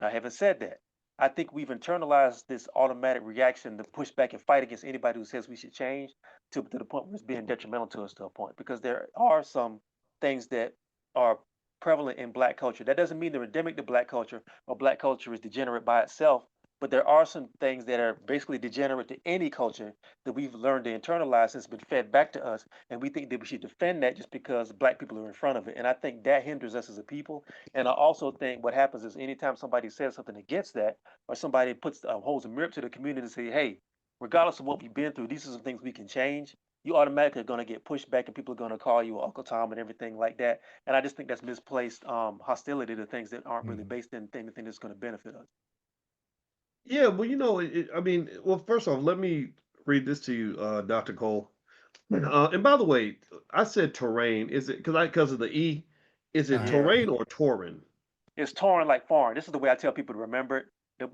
Now, having said that, I think we've internalized this automatic reaction to push back and fight against anybody who says we should change to the point where it's being detrimental to us to a point because there are some things that are prevalent in black culture. That doesn't mean they're endemic to black culture or black culture is degenerate by itself, but there are some things that are basically degenerate to any culture that we've learned to internalize that's been fed back to us. And we think that we should defend that just because black people are in front of it. And I think that hinders us as a people. And I also think what happens is anytime somebody says something against that, or somebody puts holds a mirror to the community and say, "Hey, regardless of what we've been through, these are some things we can change." You automatically are going to get pushed back, and people are going to call you Uncle Tom and everything like that. And I just think that's misplaced hostility to things that aren't really Mhm. based in anything that's going to benefit us. Yeah, well, I mean, well, first off, let me read this to you, Dr. Cole. And by the way, I said terrain. Is it because of the E? Is it Yeah, terrain or Torin? it's torn like foreign. This is the way I tell people to remember it.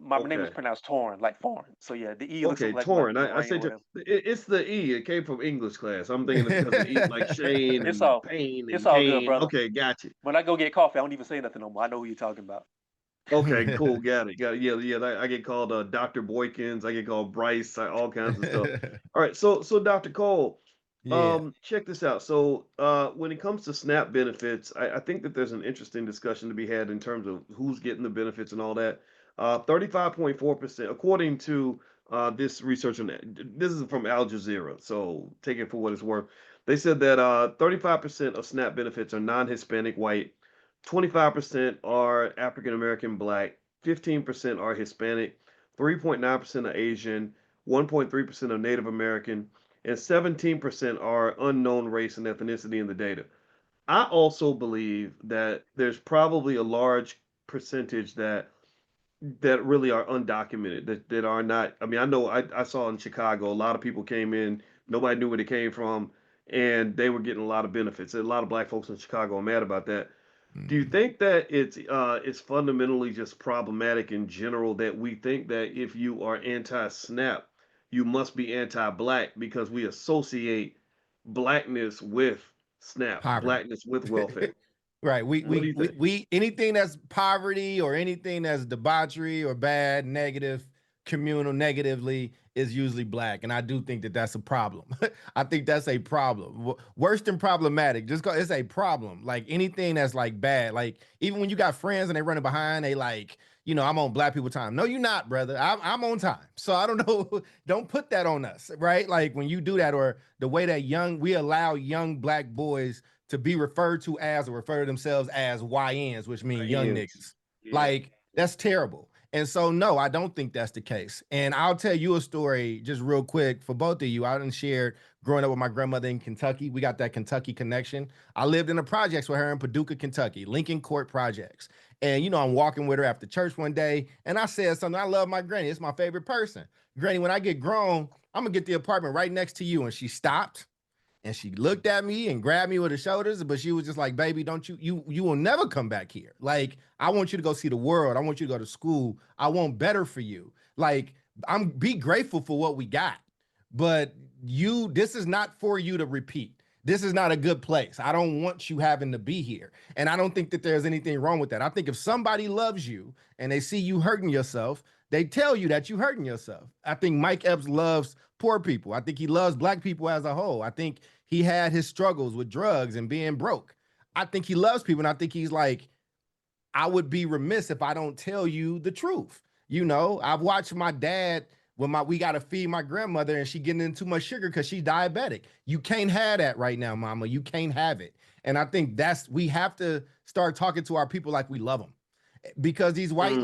My name is Okay. pronounced torn like foreign. So yeah, the E looks Okay, something like Torin. I rain or said whatever. it's the E. It came from English class. I'm thinking it's because of E, like Shane It's and all Pain it's and all good, Kane. brother. Okay, got you. When I go get coffee, I don't even say nothing no more. I know who you're talking about. Okay, cool. Got it. Got it. Yeah, yeah. I get called Dr. Boykins. I get called Bryce. All kinds of stuff. All right. So Dr. Cole, Yeah. check this out. So when it comes to SNAP benefits, I think that there's an interesting discussion to be had in terms of who's getting the benefits and all that. 35.4%, according to this research, on this is from Al Jazeera, so take it for what it's worth. They said that 35% of SNAP benefits are non-Hispanic white, 25% are African American black, 15% are Hispanic, 3.9% are Asian, 1.3% are Native American, and 17% are unknown race and ethnicity in the data. I also believe that there's probably a large percentage that really are undocumented, that are not. I mean, I know I saw in Chicago a lot of people came in, nobody knew where they came from, and they were getting a lot of benefits. A lot of black folks in Chicago are mad about that. Do you Mhm. think that it's fundamentally just problematic in general that we think that if you are anti-SNAP, you must be anti-black because we associate blackness with SNAP, Poverty. blackness with welfare? Right. We, What do we you we think? we anything that's poverty or anything that's debauchery or bad, negative, communal, negatively is usually black, and I do think that that's a problem. I think that's a problem. Worse than problematic. Just go. It's a problem. Like anything that's like bad. Like even when you got friends and they running behind, they like. I'm on black people time. No, you're not, brother. I'm on time. So I don't know. Don't put that on us, right? Like when you do that, or the way that we allow young black boys to be referred to as or refer to themselves as YNs, which mean young Ends. niggas. Yeah. Like that's terrible. And so, no, I don't think that's the case. And I'll tell you a story just real quick for both of you. I done shared growing up with my grandmother in Kentucky. We got that Kentucky connection. I lived in the projects with her in Paducah, Kentucky, Lincoln Court Projects. And, I'm walking with her after church one day, and I said something. I love my granny. It's my favorite person. Granny, when I get grown, I'm going to get the apartment right next to you. And she stopped and she looked at me and grabbed me with her shoulders, but she was just like, baby, don't you will never come back here. Like, I want you to go see the world. I want you to go to school. I want better for you. Like, be grateful for what we got. But this is not for you to repeat. This is not a good place. I don't want you having to be here. And I don't think that there's anything wrong with that. I think if somebody loves you and they see you hurting yourself, they tell you that you hurting yourself. I think Mike Epps loves poor people. I think he loves black people as a whole. I think he had his struggles with drugs and being broke. I think he loves people, and I think he's like, I would be remiss if I don't tell you the truth. I've watched my dad when we got to feed my grandmother and she getting in too much sugar because she's diabetic. You can't have that right now, mama. You can't have it. And I think we have to start talking to our people like we love them because these white